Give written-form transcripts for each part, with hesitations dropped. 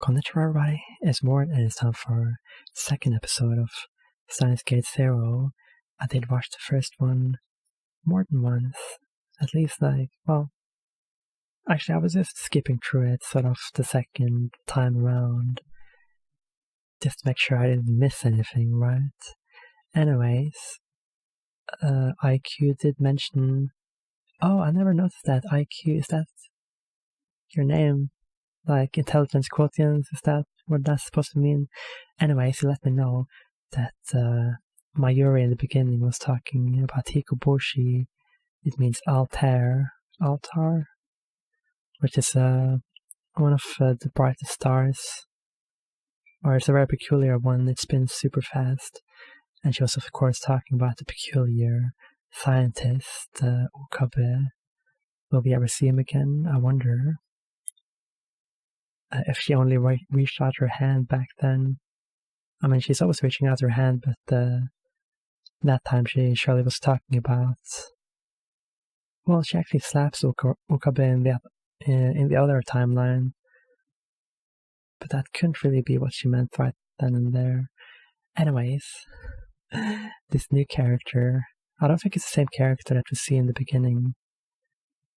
Konnichiwa everybody, it's Mort and it's time for the second episode of Steins Gate 0. I did watch the first one more than once, at least actually I was just skipping through it sort of the second time around, just to make sure I didn't miss anything, right? Anyways, IQ did mention, oh, I never noticed that. IQ, is that your name? Like intelligence quotient, is that what that's supposed to mean? Anyway, so let me know that Mayuri in the beginning was talking about Hikoboshi. It means altar, which is one of the brightest stars, or it's a very peculiar one. It spins super fast. And she was of course talking about the peculiar scientist, Okabe. Will we ever see him again? I wonder. If she only reached out her hand back then. I mean, she's always reaching out her hand, but that time she surely was talking about... Well, she actually slaps Okabe in the other timeline. But that couldn't really be what she meant right then and there. Anyways, this new character... I don't think it's the same character that we see in the beginning.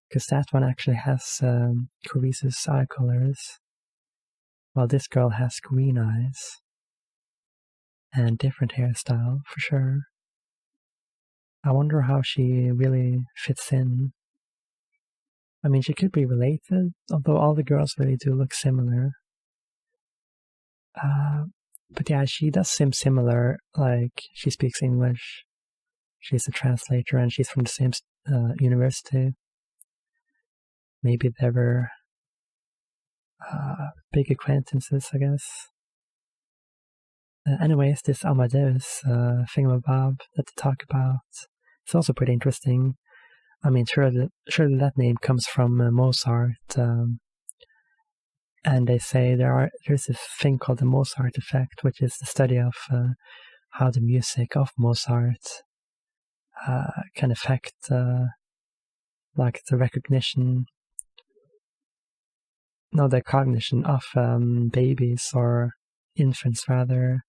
Because that one actually has Kurisa's eye colors. While this girl has green eyes. And different hairstyle, for sure. I wonder how she really fits in. I mean, she could be related, although all the girls really do look similar. But yeah, she does seem similar, like she speaks English. She's a translator and she's from the same university. Maybe they were big acquaintances, I guess. Anyways, this Amadeus thingamabob that they talk about, it's also pretty interesting. I mean, surely that name comes from Mozart, and they say there's this thing called the Mozart effect, which is the study of how the music of Mozart can affect like the cognition of babies or infants rather.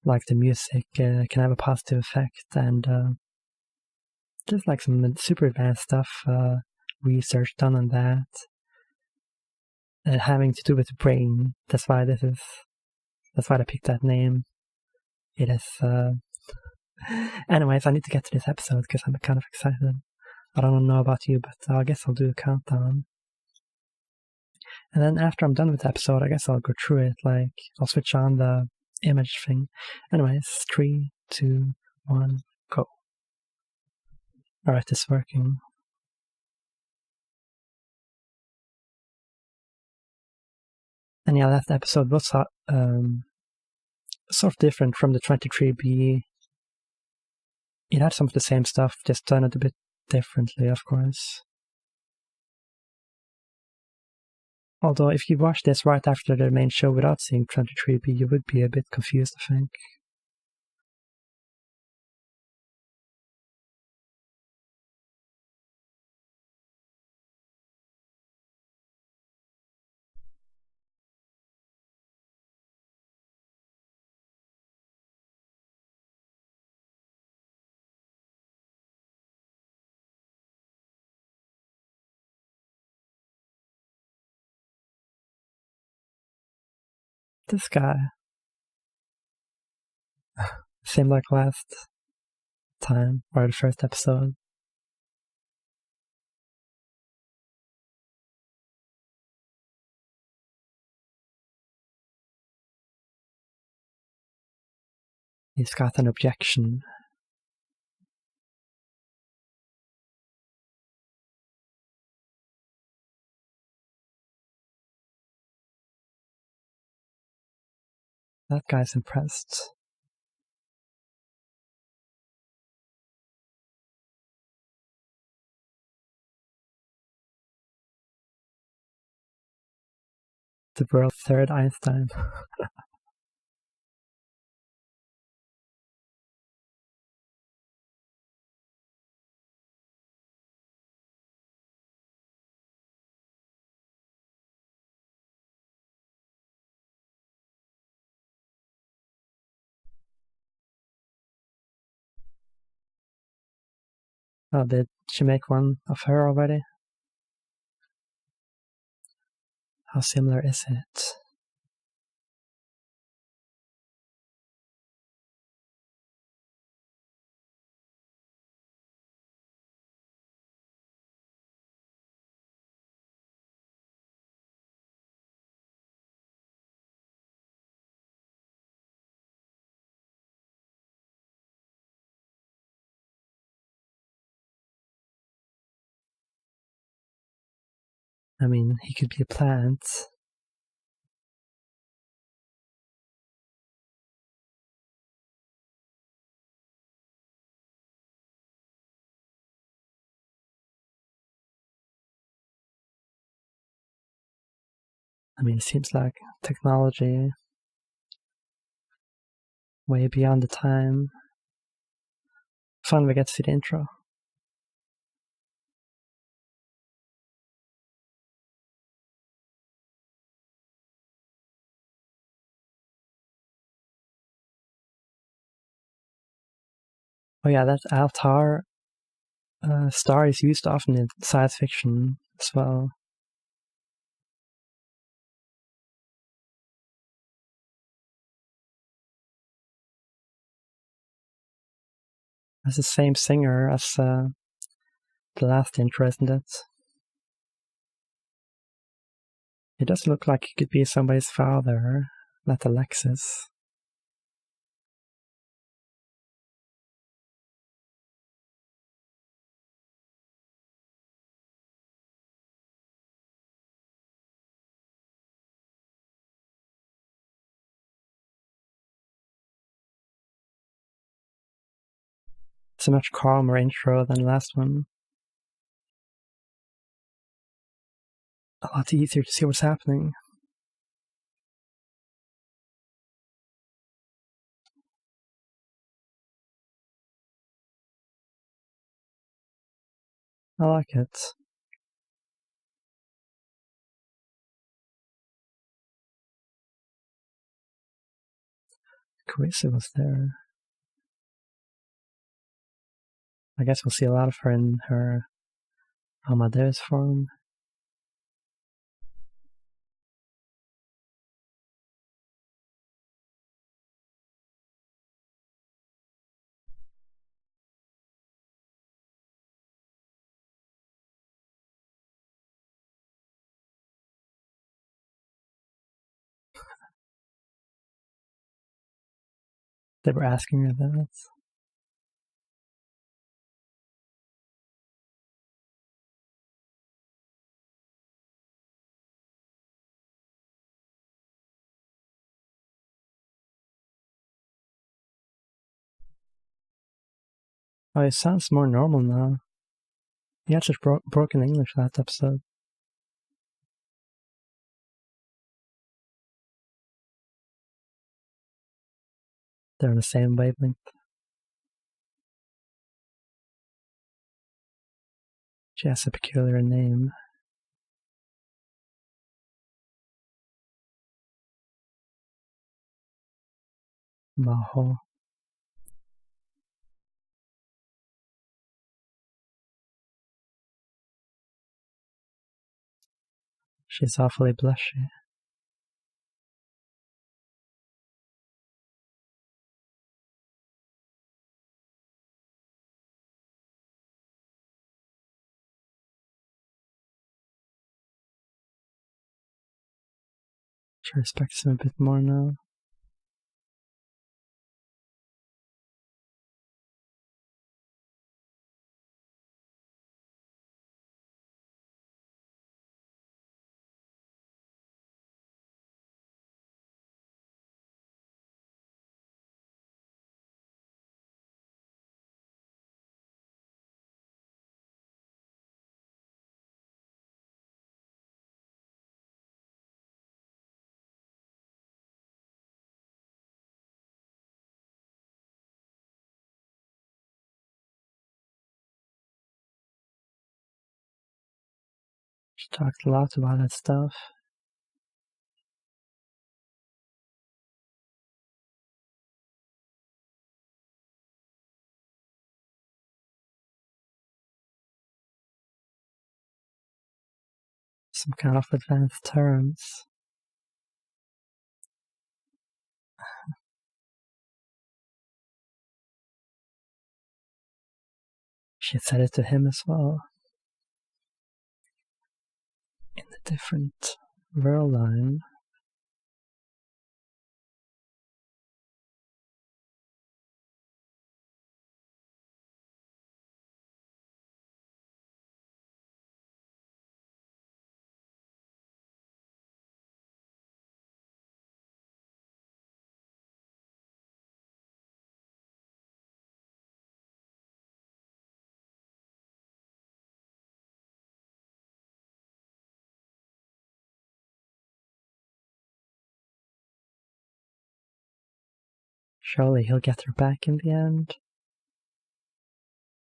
Like the music can have a positive effect, and there's like some super advanced stuff, research done on that, having to do with the brain. That's why I picked that name. It is. Anyways, I need to get to this episode because I'm kind of excited. I don't know about you, but I guess I'll do a countdown. And then after I'm done with the episode, I guess I'll go through it. Like, I'll switch on the image thing. Anyways, 3, 2, 1, go. Alright, it's working. And yeah, that episode was sort of different from the 23B. It had some of the same stuff, just done it a bit differently, of course. Although, if you watch this right after the main show without seeing 23B, you would be a bit confused, I think. This guy. Same like last time, or the first episode. He's got an objection. That guy's impressed. The world's third Einstein. Oh, did she make one of her already? How similar is it? I mean, he could be a plant. I mean, it seems like technology way beyond the time. Finally, we get to see the intro. Oh yeah, that altar star is used often in science fiction as well. It's the same singer as the last intro, isn't it? It does look like he could be somebody's father, not Alexis. It's a much calmer intro than the last one. A lot easier to see what's happening. I like it. Carissa was there. I guess we'll see a lot of her in her Amadeus form. They were asking her that. Oh, it sounds more normal now. He had such broken English last episode. They're on the same wavelength. She has a peculiar name. Maho. She's awfully blushy. She respects him a bit more now. She talked a lot about that stuff. some kind of advanced terms. She said it to him as well. In a different world line. Surely he'll get her back in the end.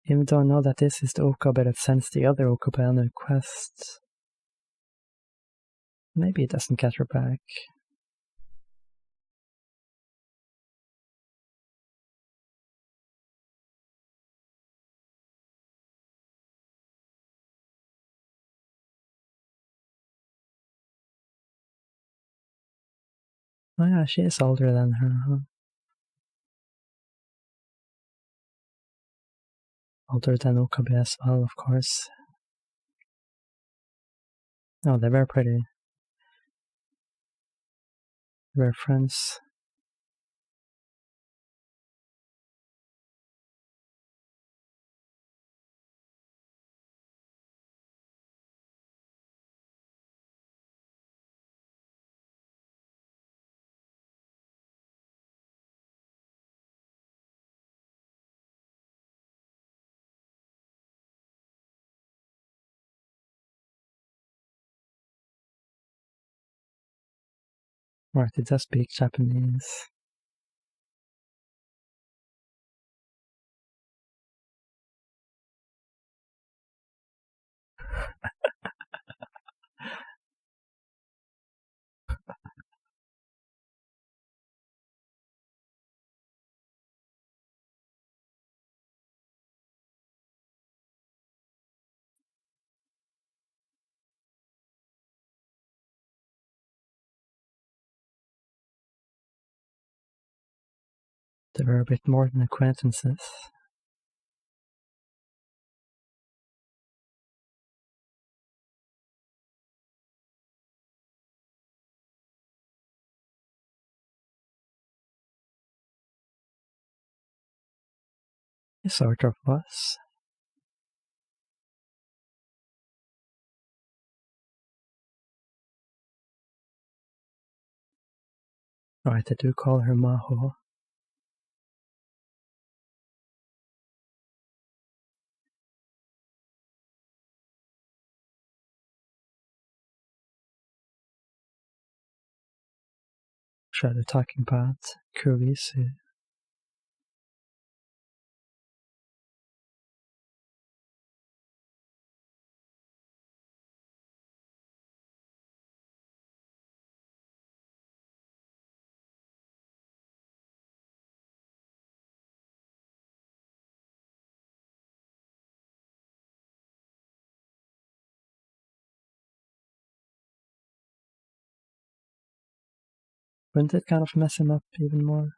Even though I know that this is the Okabe that sends the other Okabe on a quest. Maybe he doesn't get her back. Oh yeah, she is older than her, huh? Older than Okabe as well, of course. No, they were pretty. They were friends. Right, it does speak Japanese. They were a bit more than acquaintances. It sort of was. Right, I do call her Maho. Sure, they're talking about Kurisu. Wouldn't it kind of mess him up even more?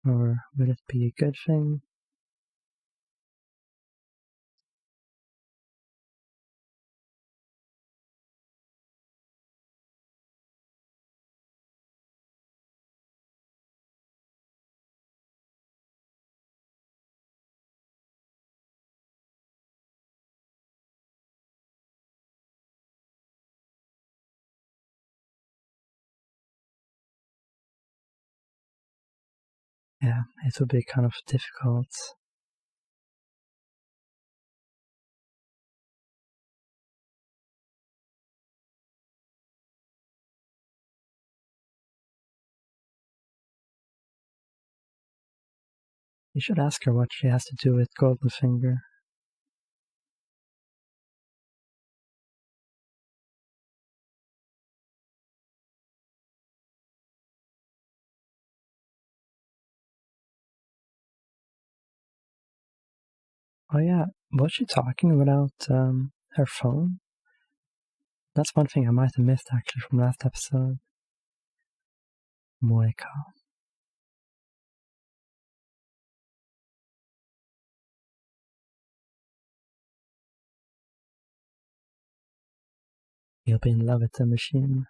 Or would it be a good thing? Yeah, it would be kind of difficult. You should ask her what she has to do with Golden Finger. Oh yeah, was she talking without her phone? That's one thing I might have missed actually from last episode. Moika. You'll be in love with the machine.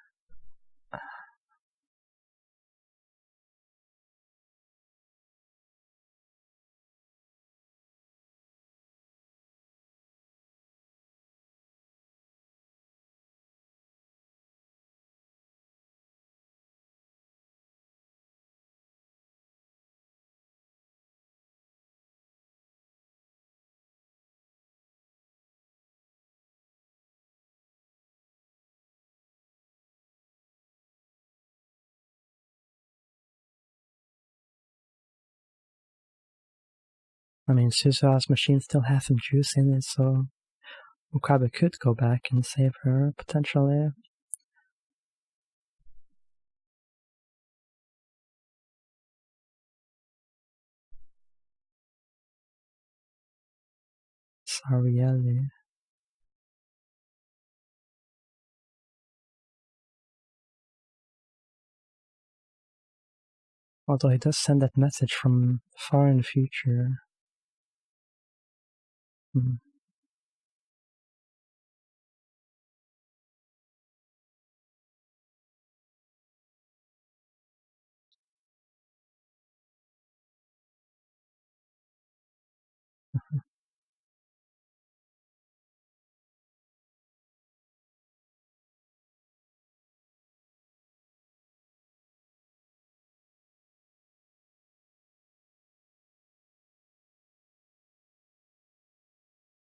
I mean, Suzuha's machine still has some juice in it, so Okabe could go back and save her, potentially. Sarieli. Although he does send that message from far in the future.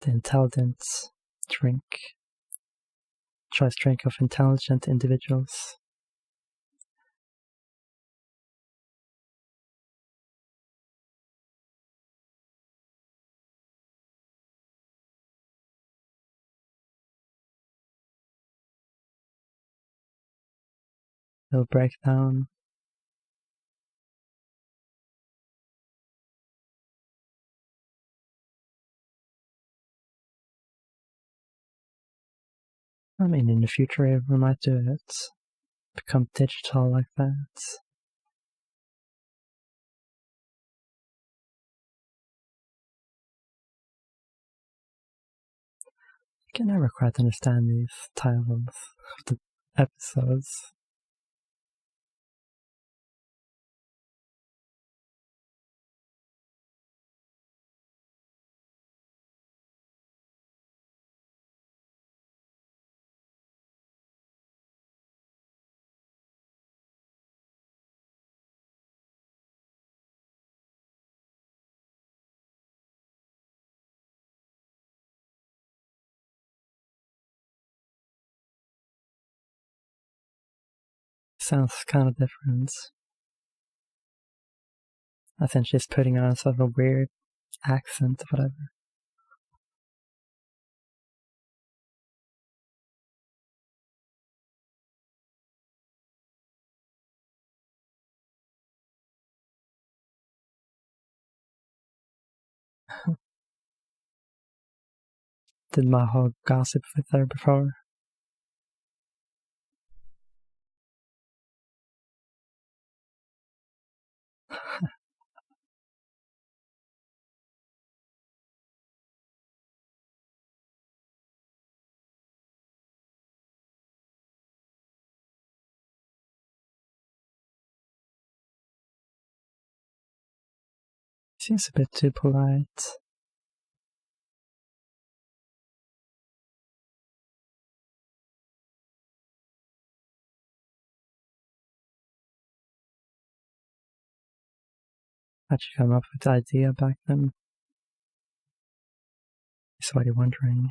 The intelligence drink. Choice drink of intelligent individuals. It'll break down. I mean, in the future we might do it. Become digital like that. I can never quite understand these titles of the episodes. Sounds kind of different. I think she's putting on sort of a weird accent, whatever. Did Maho gossip with her before? Seems a bit too polite. How'd you come up with the idea back then? Is what you're wondering.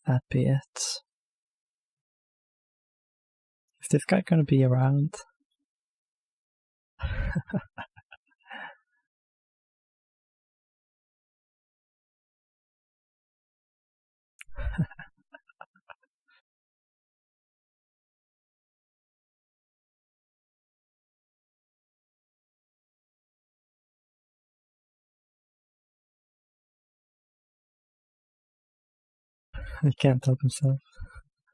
that be it. Is this guy gonna be around? He can't help himself.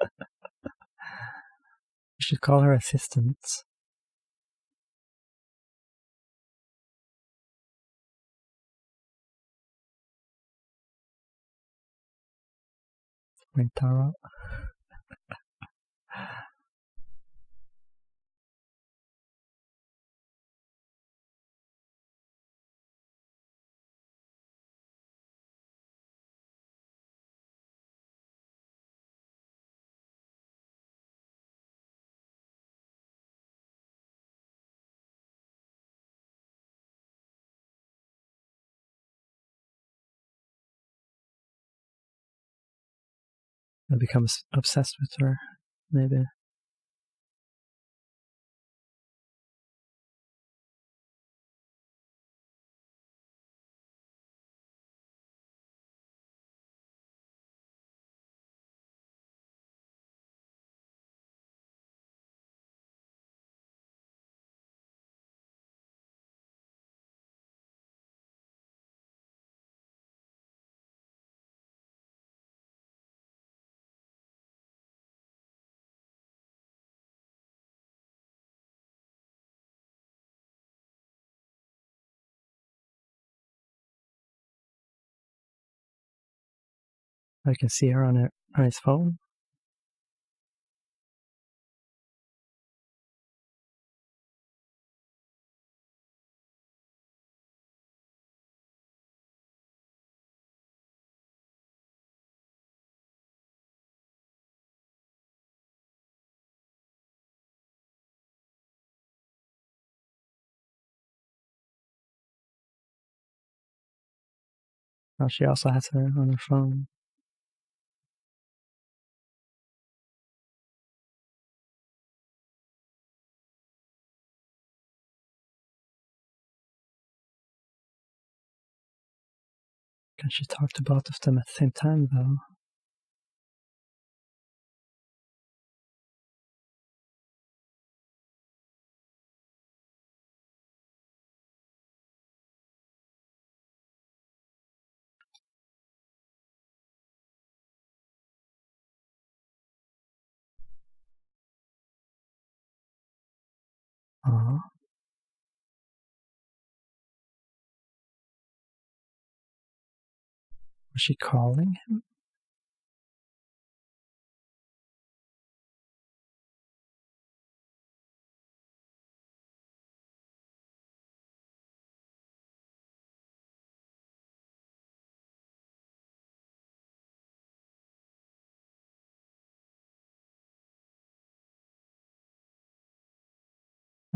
You should call her assistant. Rintaro. I become obsessed with her, maybe. I can see her on his phone. Oh, she also has her on her phone. Can she talk to both of them at the same time, though? Oh. Was she calling him?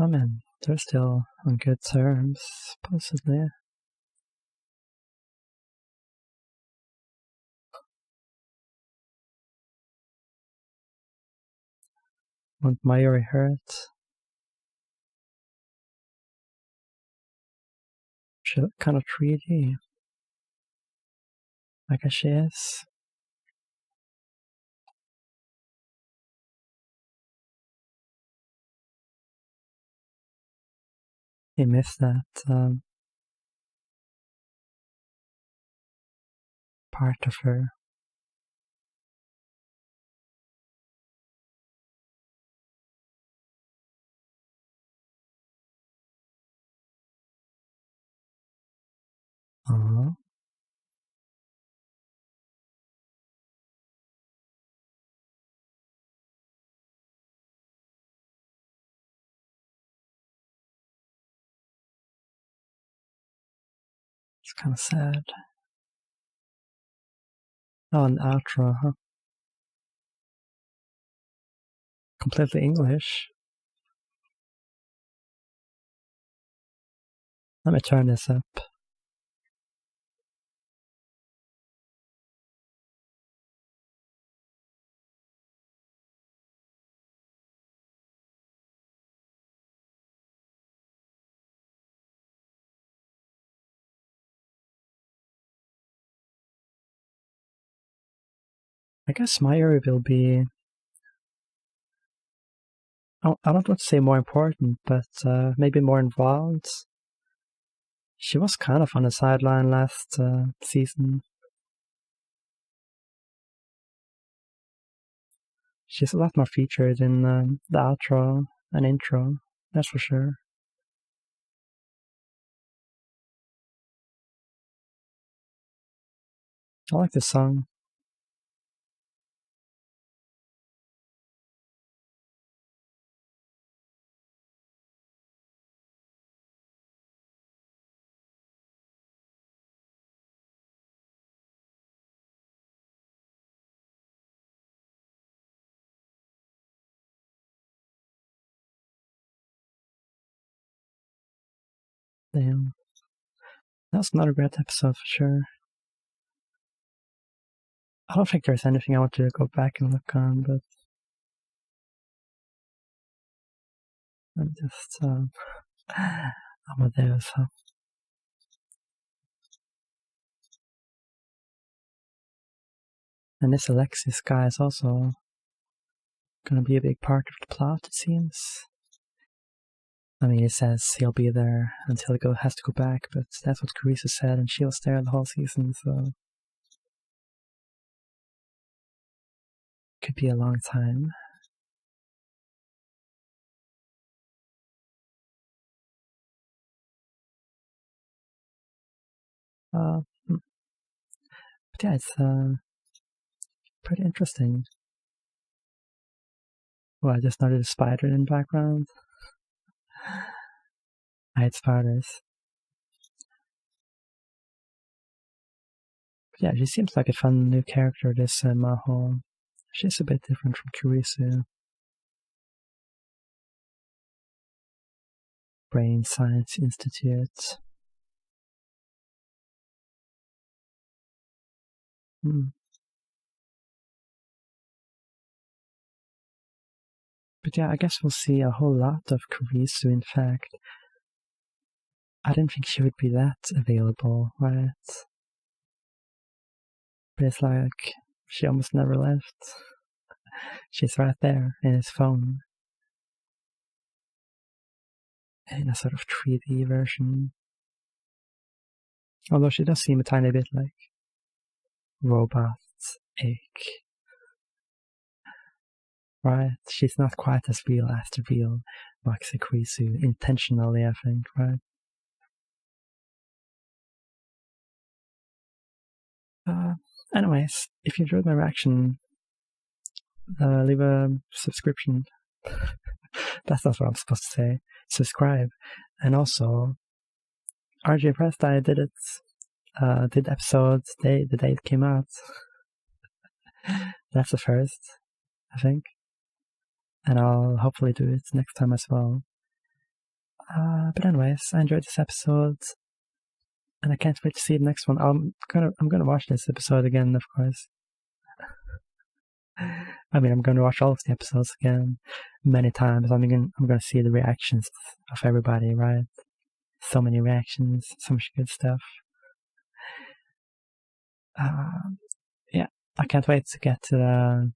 I mean, they're still on good terms, supposedly. Won't Mayuri hurt? She looked kind of treaty. I guess she is. He missed that part of her. Oh. It's kind of sad. Oh, an outro, huh? Completely English. Let me turn this up. I guess my area will be, I don't want to say more important, but maybe more involved. She was kind of on the sideline last season. She's a lot more featured in the outro and intro, that's for sure. I like this song. Damn. That's another great episode for sure. I don't think there's anything I want to go back and look on, but I'm just Amadeus, huh? And this Alexis guy is also gonna be a big part of the plot, it seems. I mean, it says he'll be there until he has to go back, but that's what Carissa said, and she was there the whole season, so could be a long time. But yeah, it's pretty interesting. Oh, I just noticed a spider in the background. I hate spiders. But yeah, she seems like a fun new character, this Maho. She's a bit different from Kurisu. Brain Science Institute. But yeah, I guess we'll see a whole lot of Kurisu, in fact. I didn't think she would be that available, right? But it's like, she almost never left. She's right there in his phone. In a sort of 3D version. Although she does seem a tiny bit like Robot's Ache. Right? She's not quite as real as the real Maxi Kurisu, intentionally, I think, right? Anyways, if you enjoyed my reaction, leave a subscription. That's not what I'm supposed to say. Subscribe. And also, RJ Pressed, I did it. Did episodes the day it came out. That's the first, I think. And I'll hopefully do it next time as well. But anyways, I enjoyed this episode. And I can't wait to see the next one. I'm gonna watch this episode again, of course. I mean, I'm gonna watch all of the episodes again many times. I'm gonna see the reactions of everybody, right? So many reactions, so much good stuff. Yeah, I can't wait to get to the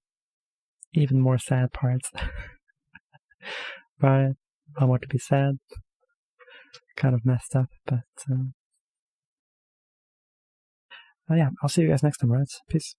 even more sad parts. Right? I want to be sad. Kind of messed up, but yeah, I'll see you guys next time, right? Peace.